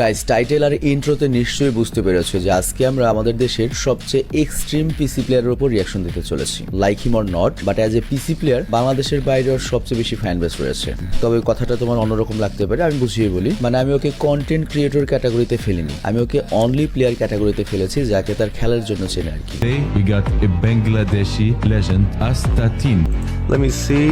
Guys, title আর ইন্ট্রোতে নিশ্চয়ই বুঝতে পেরেছো যে আজকে আমরা আমাদের দেশের সবচেয়ে এক্সট্রিম পিসি প্লেয়ারের উপর রিয়াকশন দিতে চলেছি। Like him or not, but as a PC player বাংলাদেশের বাইরে ওর সবচেয়ে বেশি ফ্যান বেস রয়েছে। তবে কথাটা তোমার অন্যরকম লাগতে পারে, আমি বুঝিয়ে বলি। মানে আমি ওকে কন্টেন্ট ক্রিয়েটর ক্যাটাগরিতে ফেলিনি, আমি ওকে অনলি প্লেয়ার ক্যাটাগরিতে ফেলেছি, যাকে তার খেলার জন্য চেনে আর কি। We got a Bangladeshi legend, Astatin. Let me see.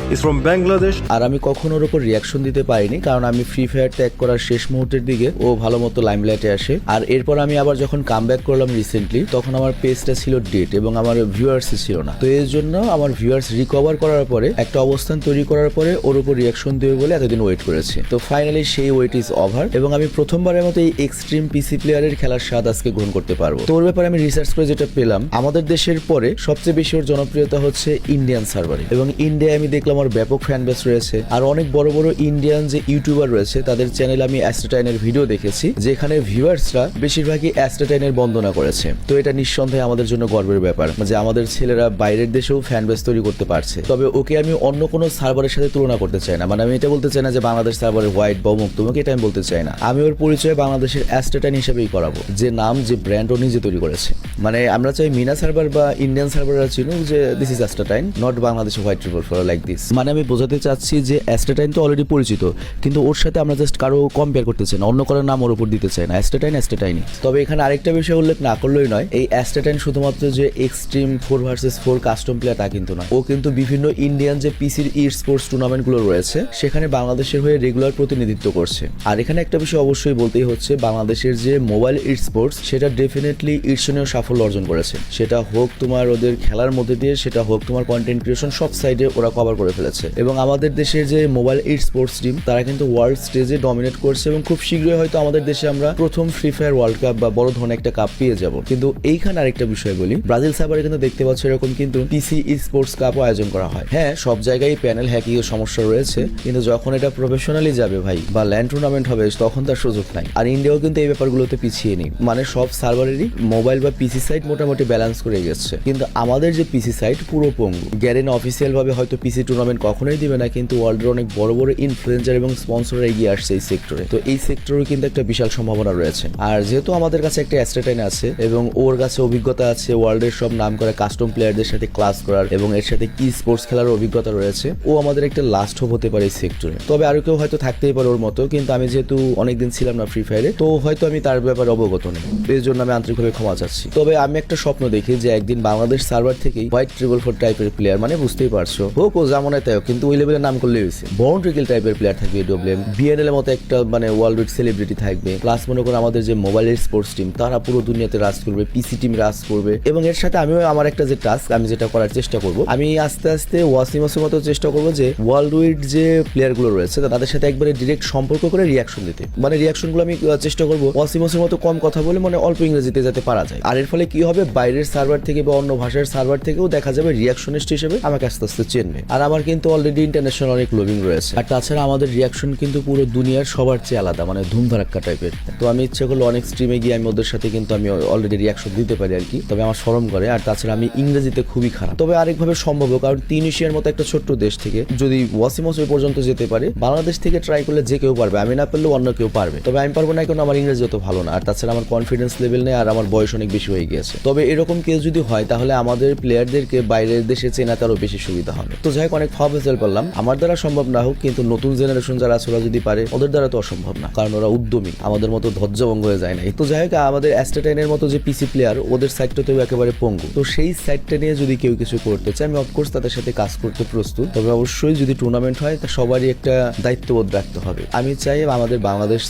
He's from Bangladesh. আর আমি কখনো ওর উপর রিয়াকশন দিতে পারিনি, কারণ আমি ফ্রি ফায়ার ত্যাগ করার শেষ মুহূর্তের দিকে ও ভালো মতো লাইমলাইটে আসে। আর এরপর আমি আবার যখন কামব্যাক করলাম রিসেন্টলি, তখন আমার পেজটা ছিল ডেট এবং আমার ভিউয়ার্স ছিল না। তো এর জন্য আমার ভিউয়ার্স রিকভার করার পরে একটা অবস্থান তৈরি করার পরে ওর উপর রিয়াকশন দেবে বলে এতদিন ওয়েট করেছি। তো ফাইনালি সেই ওয়েট ইজ ওভার এবং আমি প্রথমবারের মতো এই এক্সট্রিম পিসি প্লেয়ারের খেলার স্বাদ আজকে গ্রহণ করতে পারবো। তো ওর ব্যাপারে আমি রিসার্চ করে যেটা পেলাম, আমাদের দেশের পরে সবচেয়ে বেশি ওর জনপ্রিয়তা হচ্ছে ইন্ডিয়ান সার্ভারে, এবং ইন্ডিয়ায় আমি দেখলাম ওর ব্যাপক ফ্যান বেস রয়েছে। আর অনেক বড় বড় ইন্ডিয়ান যে ইউটিউবার রয়েছে তাদের চ্যানেলে আমি অ্যাস্টাটাইনের ভিডিও দেখেছি, যেখানে ভিউয়ার্সরা বেশিরভাগই অ্যাস্টাটাইনের বন্দনা করেছে। তো এটা নিঃসন্দেহে আমাদের জন্য গর্বের ব্যাপার যে আমাদের ছেলেরা বাইরের দেশেও ফ্যান বেস তৈরি করতে পারছে। তবে ওকে আমি অন্য কোনো সার্ভারের সাথে তুলনা করতে চাই না। মানে আমি এটা বলতে চাই না যে বাংলাদেশ সার্ভারের হোয়াইট বা মুক্ত, এটা আমি বলতে চাই না। আমি ওর পরিচয় বাংলাদেশের অ্যাস্টাটাইন হিসেবেই করাবো, যে নাম যে ব্র্যান্ড ও নিজে তৈরি করেছে। মানে আমরা চাই মিনা সার্ভার বা ইন্ডিয়ান সার্ভাররা চিনুক যে this is astatine, not Bangladesh white triple for like this. মানে আমি বোঝাতে চাচ্ছি যে অ্যাস্টাটাইন তো অলরেডি পরিচিত, কিন্তু ওর সাথে আমরা জাস্ট কারো কম্পেয়ার করতে চাই না, অন্য কারোর নাম ওর উপর দিতে চাই না। অ্যাস্টাটাইনই। তবে এখানে আরেকটা বিষয় উল্লেখ না করলেই নয়, এই অ্যাস্টাটাইন শুধুমাত্র যে এক্সট্রিম 4 কাস্টম প্লেয়ার তা কিন্তু না, ও কিন্তু বিভিন্ন ইন্ডিয়ান যে পিসির ই স্পোর্টস টুর্নামেন্টগুলো রয়েছে সেখানে বাংলাদেশের হয়ে রেগুলার প্রতিনিধিত্ব করছে। আর এখানে একটা বিষয় অবশ্যই বলতেই হচ্ছে, বাংলাদেশের যে মোবাইল ই স্পোর্টস সেটা ডেফিনেটলি ঈর্ষণীয় সাফল্য অর্জন করেছে। সেটা হোক তোমার ওদের খেলার মধ্যে দিয়ে, সেটা হোক তোমার কন্টেন্ট ক্রিয়েশন, সব সাইডে ওরা কভার করে ফেলেছে। এবং আমাদের দেশের যে মোবাইল ই স্পোর্টস টিম তারা কিন্তু ওয়ার্ল্ড স্টেজে ডমিনেট করছে, এবং খুব শীঘ্রই হয়তো আমাদের দেশে আমরা প্রথম ফ্রি ফায়ার ওয়ার্ল্ড কাপ বা বড় ধরনের একটা কাপ পেয়ে যাব। কিন্তু এইখানে আরেকটা বিষয় বলি, ব্রাজিল সার্ভারে কিন্তু দেখতে পাচ্ছ এরকম কিন্তু পিসি ই স্পোর্টস কাপও আয়োজন করা হয়। হ্যাঁ, সব জায়গায় প্যানেল হ্যাকিং এর সমস্যা রয়েছে, কিন্তু যখন এটা প্রফেশনালি যাবে ভাই বা ল্যান্ড টুর্নামেন্ট হবে, তখন তার সুযোগ নাই। আর ইন্ডিয়াও কিন্তু এই ব্যাপারগুলোতে পিছিয়ে নেই। মানে সব সার্ভারেরই মোবাইল বা পিসি সাইট মোটামুটি ব্যালেন্স করে গেছে, কিন্তু আমাদের যে পিসি সাইট পুরো পঙ্গু। গ্যারেন অফিসিয়াল ভাবে হয়তো পিসি টুর্নামেন্ট কখনোই দিবে না, কিন্তু ওয়ার্ল্ডের অনেক বড় বড় ইনফ্লুয়েন্সার এবং স্পন্সররা এগিয়ে আসছে এই সেক্টরে। তো এই সেক্টরে কিন্তু একটা বিশাল সম্ভাবনা রয়েছে। আর যেহেতু আমাদের কাছে একটা অ্যাস্টাটাইন আছে এবং ওর কাছে অভিজ্ঞতা আছে ওয়ার্ল্ডের সব নাম করা কাস্টম প্লেয়ারদের সাথে ক্লাস করার, এবং এর সাথে কি স্পোর্টস খেলার অভিজ্ঞতা রয়েছে, ও আমাদের একটা লাস্ট হোপ হতে পারে এই সেক্টরে। তবে আরো কেউ হয়তো থাকতেই পারে ওর মতো, কিন্তু আমি যেহেতু অনেকদিন ছিলাম না ফ্রি ফায়ারে, তো হয়তো আমি তার ব্যাপারে অবগত নেই, এর জন্য আমি আন্তরিকভাবে ক্ষমা চাচ্ছি। তবে আমি একটা স্বপ্ন দেখি যে একদিন বাংলাদেশ সার্ভার থেকেই হোয়াইট ট্রিপল ফোর টাইপের প্লেয়ার, মানে বুঝতেই পারছো, হোক ও জামনে তাই, কিন্তু ওই লেভেলের নাম করলে হয়েছে, বর্ন ট্রিকেল টাইপের প্লেয়ার থাকবে, ডব্লিউএম বিএনএল এর মতো একটা মানে ওয়ার্ল্ড উইড সেলিব্রিটি থাকবে। প্লাস মনে করো আমাদের যে মোবাইলের স্পোর্টস টিম তারা পুরো দুনিয়াতে রাজ করবে, পিসি টিম রাজ করবে। এবং এর সাথে আমিও আমার একটা যে টাস্ক, আমি যেটা করার চেষ্টা করব, আমি আস্তে আস্তে ওয়াসিমাসের মতো চেষ্টা করবো যে ওয়ার্ল্ড উইড যে প্লেয়ার গুলো রয়েছে তাদের সাথে একবারে ডিরেক্ট সম্পর্ক করে রিয়াকশন দিতে। মানে রিয়াকশন গুলো আমি চেষ্টা করবো ওয়াসিমাসের মতো কম কথা বলে, মানে অল্প ইংরেজিতে যাতে পারা যায়। আর এর ফলে কি হবে, বাইরের সার্ভার থেকে বা অন্য ভাষার সার্ভার থেকেও দেখা যাবে রিয়াকশনিস্ট হিসেবে আমাকে আস্তে আস্তে চেনবে। আর আমার কিন্তু অলরেডি ইন্টারন্যাশনাল অনেক লবিং রয়েছে। আর তাছাড়া আমাদের রিয়াকশন কিন্তু পুরো দুনিয়ার সবার চেয়ে আলাদা, মানে ধুমধারাক্কা টাইপের। তো আমি ইচ্ছে করলে অনেক স্ট্রিমে গিয়ে আমি ওদের সাথে কিন্তু আমি অলরেডি রিয়াকশন দিতে পারি আর কি। তবে আমার শরম করে। আর তাছাড়া আমি ইংরেজিতে খুবই খারাপ। তবে আরেকভাবে সম্ভব, কারণ তিউনিসিয়ার মতো একটা ছোট্ট দেশ থেকে যদি ওয়াসিমস ওই পর্যন্ত যেতে পারে, বাংলাদেশ থেকে ট্রাই করলে যে কেউ পারবে, আমি না পারলেও অন্য কেউ পারবে। তবে আমি পারবো না, কারণ আমার ইংরেজি অত ভালো না। আর তাছাড়া আমার কনফিডেন্স লেভেল নেই, আর আমার বয়স অনেক বেশি হয়ে গিয়েছে। তবে এরকম কেস যদি হয়, তাহলে আমাদের প্লেয়ারদেরকে বাইরের দেশে চেনাতে আরো বেশি সুবিধা হবে। তো যাই হোক, অনেক ফাবেল পারলাম। আমার দ্বারা সম্ভব না হোক, কিন্তু নতুন জেনারেশন যারা আছে ওরা যদি পারে, ওদের দ্বারা তো অসম্ভব না, কারণ ওরা উদ্যমী, আমাদের মতো ধৈর্যভঙ্গ হয়ে যায় না। তো যাই হোক, আমাদের অ্যাস্টাটাইনের মতো যে পিসি প্লেয়ার, ওদের সাইডটাতেও একেবারে পঙ্গু। তো সেই সাইডটা নিয়ে যদি কেউ কিছু করতে চায়, আমি অফকোর্স তাদের সাথে কাজ করতে প্রস্তুত। তবে অবশ্যই যদি টুর্নামেন্ট হয়, তা সবারই একটা দায়িত্ববোধ রাখতে হবে। আমি চাই আমাদের বাংলাদেশ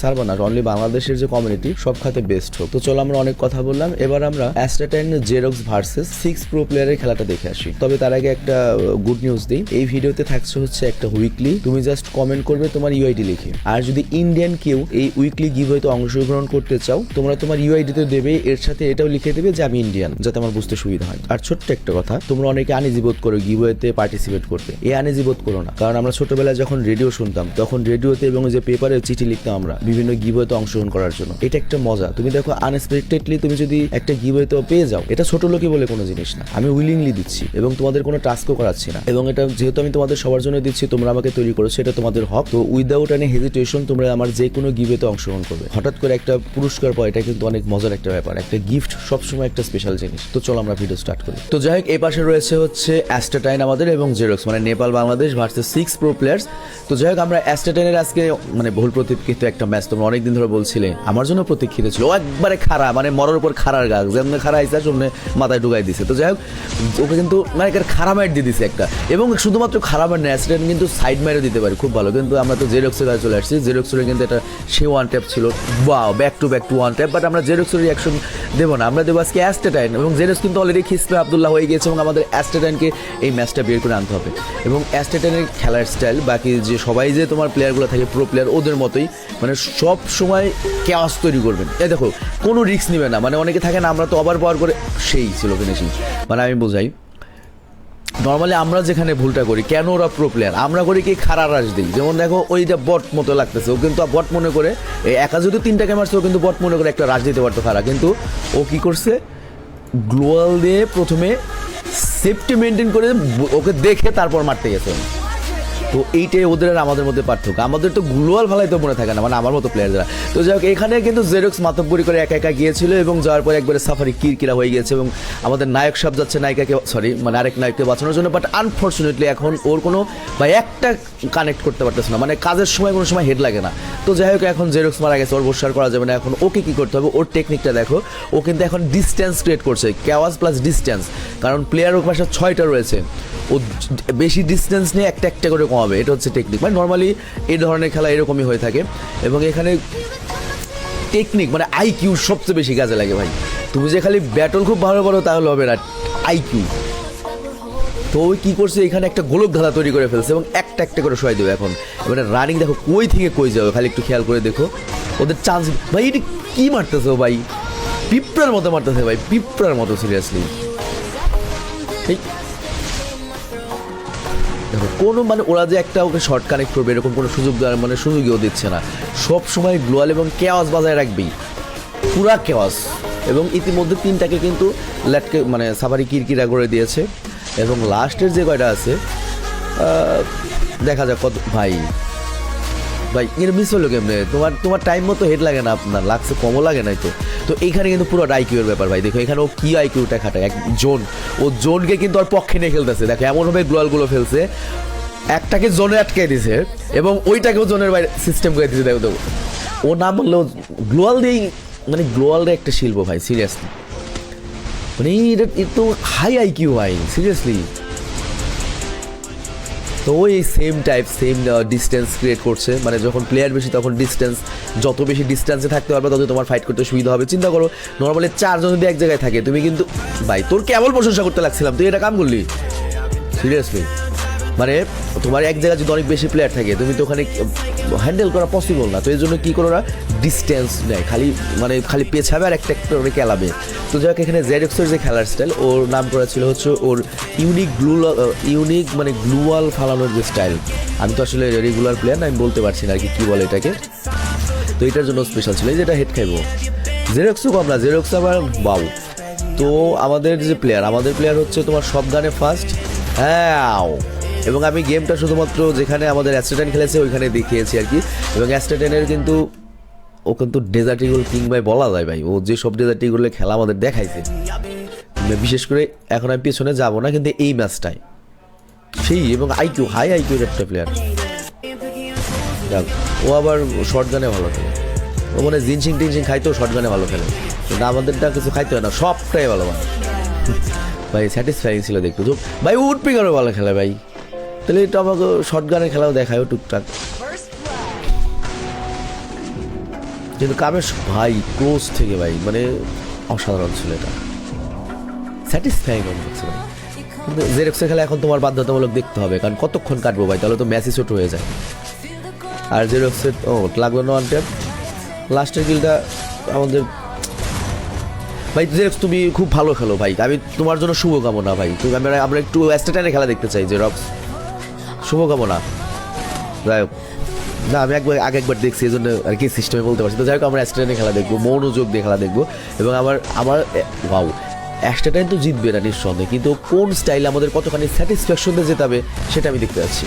সার্ভার না, অনলি বাংলাদেশের যে কমিউনিটি সব খাতে বেস্ট হোক। তো চলো, আমরা অনেক কথা বললাম, এবার আমরা অ্যাস্টাটাইন জেরক্স ভার্সেস 6 প্রো প্লেয়ারের খেলাটা দেখে আসি। তবে তার আগে একটা গুড নিউজ দিই, এই ভিডিওতে থাকছে হচ্ছে একটা উইকলি, তুমি জাস্ট কমেন্ট করবে তোমার ইউআইডি লিখে। আর যদি ইন্ডিয়ান কেউ এই উইকলি গিভওয়েতে অংশগ্রহণ করতে চাও, তোমরা তোমার ইউআইডি তো দেবে, এর সাথে এটাও লিখে দেবে যে আমি ইন্ডিয়ান, যাতে আমার বুঝতে সুবিধা হয়। আর ছোট্ট একটা কথা, তোমরা অনেকে আনইজি বোধ করো গিভওয়েতে পার্টিসিপেট করতে, এই আনইজি বোধ করো না, কারণ আমরা ছোটবেলায় যখন রেডিও শুনতাম তখন রেডিওতে এবং যে পেপারে চিঠি লিখতাম আমরা বিভিন্ন গিভওয়েতে অংশগ্রহণ করার জন্য। এটা একটা মজা। তুমি দেখো আনএক্সপেক্টেডলি তুমি যদি একটা গিভওয়েতে পেয়ে যাও, এটা ছোট লোকে বলে কোনো জিনিস না। আমি উইলিংলি দিচ্ছি এবং তোমাদের কোনো টাস্কও করাচ্ছি না, এবং এটা যেহেতু আমি তোমাদের সবার জন্য দিচ্ছি, তোমরা আমাকে তৈরি করেছো, এটা তোমাদের হক। তো উইদাউট এনি হেজিটেশন তোমরা আমার যে কোনো গিভওয়েতে অংশগ্রহণ করবে। হঠাৎ করে একটা পুরস্কার পাওয়া, এটা কিন্তু অনেক মজার একটা ব্যাপার। একটা গিফট সবসময় একটা স্পেশাল জিনিস। তো চলো আমরা ভিডিও স্টার্ট করি। তো যাই হোক, এই পাশে রয়েছে হচ্ছে অ্যাস্টাটাইন আমাদের এবং জেরক্স, মানে Nepal Bangladesh versus 6 pro players. তো যাই হোক, আমরা অ্যাস্টাটাইনের আজকে মানে বহুল প্রতীক্ষিত একটা ম্যাচ, তোমরা অনেকদিন ধরে বলছিলে, আমার জন্য প্রতীক্ষিত ছিল। ও একবারে খাড়া, মানে মরার উপর খাড়ার গাছ, যেমন খাড়া আইসা সামনে মাথায় ঢুকাই দিছে। তো যাই হোক, ওকে কিন্তু মানে খাড়া মাইট দিয়ে দিছে একটা, এবং শুধুমাত্র খাড়া মাইট না, অ্যাস্টাটাইন কিন্তু সাইড মাইরও দিতে পারে খুব ভালো। কিন্তু আমরা তো জেরক্সের কাছে চলে আসছি, জেরক্সের কিন্তু এটা সে ওয়ান ট্যাপ ছিল, wow, back to one tap. But আমরা জেরক্সের রিয়াকশন দেবো না, আমরা দেবো আজকে অ্যাস্টাটাইন। এবং জেরক্স কিন্তু অলরেডি খিসপে আব্দুল্লাহ হয়ে গিয়েছে, এবং আমাদের অ্যাস্টাটাইনকে এই ম্যাচটা বের করে আনতে হবে। এবং অ্যাস্টাটাইনের খেলার স্টাইল, বাকি যে সবাই যে তোমার প্লেয়ারগুলো থাকে প্রো প্লেয়ার, ওদের মতোই মানে সব সময় কেওয়াস তৈরি করবেন। এই দেখো, কোনো রিস্ক নেবে না, মানে অনেকে থাকে না, আমরা তো ওভার পাওয়ার করে সেই ছিল ফিনিশিং। মানে আমি বোঝাই, নর্মালি আমরা যেখানে ভুলটা করি, কেন ওরা প্রো প্লেয়ার, আমরা করি কি খাড়া রাশ দিই। যেমন দেখো, ওইটা বট মতো লাগতেছে, ও কিন্তু বট মনে করে একা যদি 3টা মারছে, ও কিন্তু বট মনে করে একটা রাশ দিতে পারতো খাড়া, কিন্তু ও কি করছে, গ্লোয়াল দিয়ে প্রথমে সেফটি মেনটেন করে ওকে দেখে তারপর মারতে গেছে। তো এইটাই ওদের আর আমাদের মধ্যে পার্থক্য। আমাদের তো গ্লোয়াল ভালাই তো মনে থাকে না, মানে আমার মতো প্লেয়ার যারা। তো যাই হোক, এখানে কিন্তু জেরক্স মাতব্বরি করে একা একা গিয়েছিল, এবং যাওয়ার পর একবারে সাফারি কিরকিরা হয়ে গিয়েছে, এবং আমাদের নায়ক সাহেব যাচ্ছে নায়িকাকে, সরি মানে আরেক নায়ককে বাঁচানোর জন্য। বাট আনফর্চুনেটলি এখন ওর কোনো বা একটা কানেক্ট করতে পারতেছে না, মানে কাজের সময় কোনো সময় হেড লাগে না। তো যাই হোক, এখন জেরক্স মারা গেছে, ওর বসার করা যাবে না। এখন ওকে কী করতে হবে, ওর টেকনিকটা দেখো। ও কিন্তু এখন ডিস্টেন্স ক্রিয়েট করছে, কেওয়াস প্লাস ডিস্টেন্স, কারণ প্লেয়ার ওর পাশে 6টা রয়েছে। ও বেশি ডিস্টেন্স নিয়ে একটা একটা করে কমাবে, এটা হচ্ছে টেকনিক। মানে নর্মালি এই ধরনের খেলা এরকমই হয়ে থাকে, এবং এখানে টেকনিক মানে আইকিউ সবচেয়ে বেশি কাজে লাগে ভাই। তুমি যে খালি ব্যাটল খুব ভালো পারো তাহলে হবে না, আইকিউ। তো ওই কী করছে, এখানে একটা গোলক ধাঁধা তৈরি করে ফেলছে, এবং একটা একটা করে সরাই দেবে এখন। এবারে রানিং দেখো, কই থেকে কই যাবে, খালি একটু খেয়াল করে দেখো ওদের চান্স। ভাই এটা কী মারতেছে ভাই, পিঁপড়ার মতো মারতেছে ভাই, পিঁপড়ার মতো, সিরিয়াসলি। এই দেখো, কোনো মানে ওরা যে একটা ওকে শর্ট কানেক্ট করবে এরকম কোনো সুযোগ দেওয়ার মানে সুযোগও দিচ্ছে না। সব সময় গ্লোয়াল এবং কেওয়াস বাজায় রাখবেই, পুরা কেওয়াস। এবং ইতিমধ্যে 3টাকে কিন্তু ল্যাটকে মানে সাফারি কিরকিরা করে দিয়েছে, এবং লাস্টের যে কয়টা আছে দেখা যাক কত। ভাই এর মিস হলো কেমনে, তোমার টাইম মতো হেড লাগে না, আপনার লাগছে কমও লাগে নাই তো। তো এইখানে কিন্তু পুরো আইকিউর ব্যাপার ভাই। দেখো এখানে ও কি আইকিউটা খাটায়, এক জোন, ও জোনকে কিন্তু ওর পক্ষে নিয়ে খেলতেছে। দেখো এমনভাবে গ্লোয়ালগুলো ফেলছে, একটাকে জোনে আটকে দিছে এবং ওইটাকেও জোনের বাইরে সিস্টেম করে দিছে। দেখো ও না বললেও গ্লোয়াল দিয়েই, মানে গ্লোয়ালটা একটা শিল্প ভাই, সিরিয়াসলি। মানে এটা তো হাই আইকিউ ভাই, সিরিয়াসলি। তো ওই সেম ডিস্টেন্স ক্রিয়েট করছে, মানে যখন প্লেয়ার বেশি তখন ডিস্টেন্স, যত বেশি ডিস্টেন্সে থাকতে পারবে তত তোমার ফাইট করতে সুবিধা হবে। চিন্তা করো, নর্মালি 4 জন যদি এক জায়গায় থাকে, তুমি কিন্তু ভাই তোর কেবল প্রশংসা করতে লাগছিলাম, তুই এটা কাম করলি সিরিয়াসলি। মানে তোমার এক জায়গায় যদি অনেক বেশি প্লেয়ার থাকে, তুমি তো ওখানে হ্যান্ডেল করা পসিবল না। তো এই জন্য কী করো না, ডিস্টেন্স নেয়, খালি পেছাবে আর একটা একটা করে খেলাবে। তো যাই হোক, এখানে জেরক্সের যে খেলার স্টাইল, ওর নাম করা ছিল হচ্ছে ওর ইউনিক মানে গ্লুয়াল ফালানোর যে স্টাইল। আমি তো আসলে রেগুলার প্লেয়ার না, আমি বলতে পারছি না আর কি বলে এটাকে। তো এটার জন্য স্পেশাল ছিল, এই যেটা হেড খাইবো। জেরক্সও কম না, জেরক্স আবার বাউ। তো আমাদের প্লেয়ার হচ্ছে তোমার সব গানে ফার্স্ট, হ্যাঁ। এবং আমি গেমটা শুধুমাত্র যেখানে আমাদের অ্যাস্টাটাইন খেলেছে ওইখানে দেখিয়েছি আর কি। এবং অ্যাস্টাটাইনের কিন্তু ও কিন্তু ডেজার্ট ইগল কিং ভাই বলা যায় ভাই, ও যে সব ডেজার্ট ইগলের খেলা আমাদের দেখাইছে, বিশেষ করে এখন আমি পেছনে যাবো না, কিন্তু এই ম্যাচটাই সেই। এবং হাই আইকিউর একটা প্লেয়ার, ও আবার শর্ট গানে ভালো খেলে। ও মানে জিনসিং টিনসিং খাইতেও শর্ট গানে ভালো খেলে, কিন্তু আমাদেরটা কিছু খাইতে হয় না, সবটাই ভালো মানে ভাই। স্যাটিসফাইং ছিল দেখতে। তো ভাই উড পিকারও ভালো খেলে ভাই, তাহলে এটা আমাকে শর্ট গানের খেলাও দেখায় টুকটাক। কিন্তু কামেশ ভাই ক্লোজ থেকে ভাই মানে অসাধারণ ছিল, এটা স্যাটিসফাইং মনে হচ্ছে ভাই। কিন্তু জেরক্সের খেলা এখন তোমার বাধ্যতামূলক দেখতে হবে, কারণ কতক্ষণ কাটবো ভাই, তাহলে তো ম্যাচই ছোট হয়ে যায়। আর জেরক্সের লাগলো না ওয়ান ট্যাপ, লাস্টের কিলটা আমাদের ভাই। জেরক্স তুমি খুব ভালো খেলো ভাই, আমি তোমার জন্য শুভকামনা ভাই। তুমি আমরা একটু অ্যাস্টেটাইনে খেলা দেখতে চাই জেরক্স, শুভকামনা। যাই হোক, না আমি একবার দেখছি, এই জন্য আর কি সিস্টেমে বলতে পারছি। তো যাই হোক, আমরা অ্যাস্টেটাইনে খেলা দেখবো, মনোযোগ দিয়ে খেলা দেখবো। এবং আমার ওয়াও, অ্যাস্টেটাইন তো জিতবে না নিঃসন্দেহে, কিন্তু কোন স্টাইলে আমাদের কতখানি স্যাটিসফ্যাকশন দিয়ে যেতে সেটা আমি দেখতে পাচ্ছি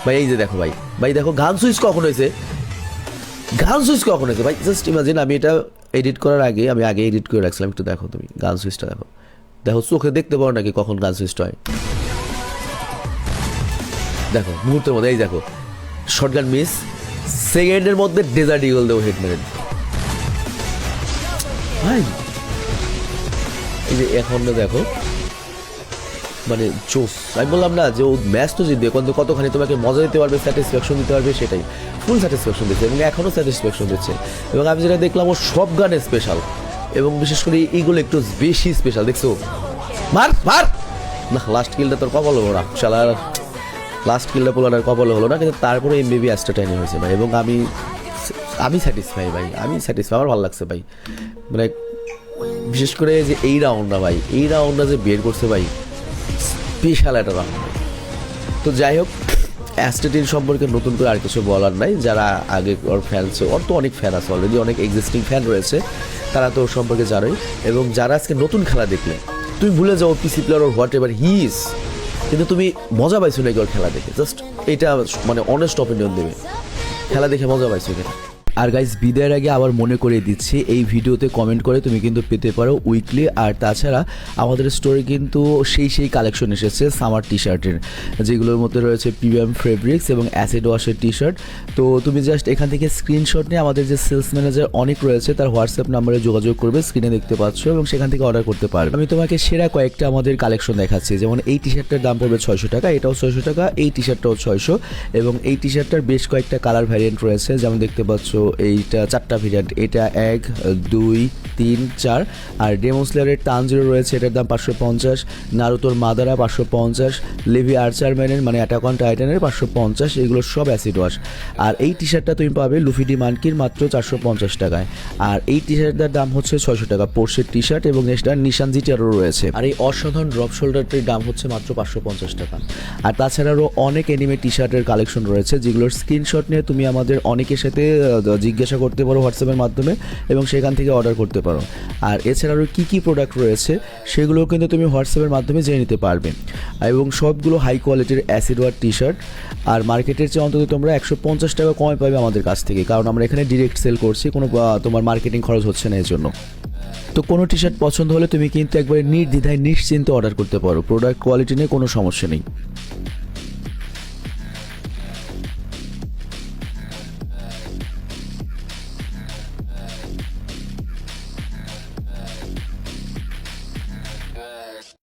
ভাই। এই যে দেখো ভাই দেখো গান সুইচ কখন হয়েছে ভাই। জাস্ট ইমাজিন, আমি এটা এডিট করার আগে আমি এডিট করে রাখছিলাম। একটু দেখো, তুমি গান সুইচটা দেখো চোখে দেখতে পারো নাকি কখন গান সুইচটা হয়। দেখো মুহূর্তের মধ্যে, এই দেখো শর্টগান মিস, সেকেন্ডের মধ্যে ডেজার্ট ইগল দেবো হেড মেরে ভাই। এই যে এখন দেখো মানে জোস, আমি বললাম না যে ও ম্যাচ তো জিতবে, কিন্তু কতখানি তোমাকে মজা দিতে পারবে, স্যাটিসফ্যাকশন দিতে পারবে, সেটাই ফুল স্যাটিসফ্যাকশন দিচ্ছে এবং এখনও স্যাটিসফ্যাকশন দিচ্ছে। এবং আমি যেটা দেখলাম, ও সব গানে স্পেশাল, এবং বিশেষ করে এইগুলো একটু বেশি স্পেশাল। দেখছো মার না, লাস্ট কিলটা তোর কপাল হলো না শালার, লাস্ট কিলটা পোলার কপাল হলো না, কিন্তু তারপরে এমবিবি অ্যাস্টেটাইনে হয়েছে ভাই। এবং আমি স্যাটিসফাই ভাই, আমার ভালো লাগছে ভাই। মানে বিশেষ করে যে এই রাউন্ডটা যে বের করছে ভাই, স্পেশাল একটা রাউন্ড। তো যাই হোক, অ্যাস্টেটিন সম্পর্কে নতুন করে আর কিছু বলার নাই। যারা আগে ওর ফ্যান্স, ওর তো অনেক ফ্যান আছে অলরেডি, অনেক এক্সিস্টিং ফ্যান রয়েছে, তারা তো ওর সম্পর্কে জানোই। এবং যারা আজকে নতুন খেলা দেখলে, তুমি ভুলে যাও পিসি player or what ever he is, কিন্তু তুমি মজা পাইছো নাকি ওর খেলা দেখে? জাস্ট এটা মানে অনেস্ট অপিনিয়ন দেবে, খেলা দেখে মজা পাইছো কিনা। আর গাইজ, বিদায়ের আগে আবার মনে করে দিচ্ছি, এই ভিডিওতে কমেন্ট করে তুমি কিন্তু পেতে পারো উইকলি। আর তাছাড়া আমাদের স্টোরে কিন্তু সেই কালেকশন এসেছে সামার টি শার্টের, যেগুলোর মধ্যে রয়েছে প্রিমিয়াম ফেব্রিক্স এবং অ্যাসিড ওয়াশের টি শার্ট। তো তুমি জাস্ট এখান থেকে স্ক্রিনশট নিয়ে আমাদের যে সেলস ম্যানেজার অনেক রয়েছে তার হোয়াটসঅ্যাপ নাম্বারে যোগাযোগ করবে, স্ক্রিনে দেখতে পাচ্ছ, এবং সেখান থেকে অর্ডার করতে পারবে। আমি তোমাকে সেরা কয়েকটা আমাদের কালেকশন দেখাচ্ছি, যেমন এই টি শার্টটার দাম পড়বে 600 টাকা, এটাও 600 টাকা, এই টি শার্টটাও 600, এবং এই টি শার্টটার বেশ কয়েকটা কালার ভ্যারিয়েন্ট রয়েছে, যেমন দেখতে পাচ্ছ এইটা 4টা ভেরিয়েন্ট, এটা 1, 2, 3, 4। আর ডেমোস্লেয়ারের টানজিরো রয়েছে, এটার দাম 550, নারুতোর মাদারা 550, লেভি আর্চার ম্যানের মানে অ্যাটাক অন টাইটানের 550, এগুলো সব অ্যাসিড ওয়াশ। আর এই টি শার্টটা তুমি পাবে লুফি ডি মানকির মাত্র 450 টাকায়। আর এই টি শার্টটার দাম হচ্ছে 600 টাকা, পোর্শের টি শার্ট, এবং এটা নিশান জিটিআরও রয়েছে। আর এই অসাধারণ ড্রপ শোল্ডারটির দাম হচ্ছে মাত্র 550 টাকা। আর তাছাড়াও অনেক এনিমে টি শার্টের কালেকশন রয়েছে, যেগুলোর স্ক্রিনশট নিয়ে তুমি আমাদের অনেকের সাথে জিজ্ঞাসা করতে পারো হোয়াটসঅ্যাপের মাধ্যমে, এবং সেখান থেকে অর্ডার করতে পারো। আর এছাড়াও কী প্রোডাক্ট রয়েছে সেগুলোও কিন্তু তুমি হোয়াটসঅ্যাপের মাধ্যমে জেনে নিতে পারবে। এবং সবগুলো হাই কোয়ালিটির অ্যাসিড ওয়ার টি শার্ট, আর মার্কেটের চেয়ে অন্তত তোমরা 150 টাকা কমে পাবে আমাদের কাছ থেকে, কারণ আমরা এখানে ডিরেক্ট সেল করছি, কোনো তোমার মার্কেটিং খরচ হচ্ছে না এর জন্য। তো কোনো টি শার্ট পছন্দ হলে তুমি কিন্তু একবারে নির্দ্বিধায় নিশ্চিন্তে অর্ডার করতে পারো, প্রোডাক্ট কোয়ালিটি নিয়ে কোনো সমস্যা নেই।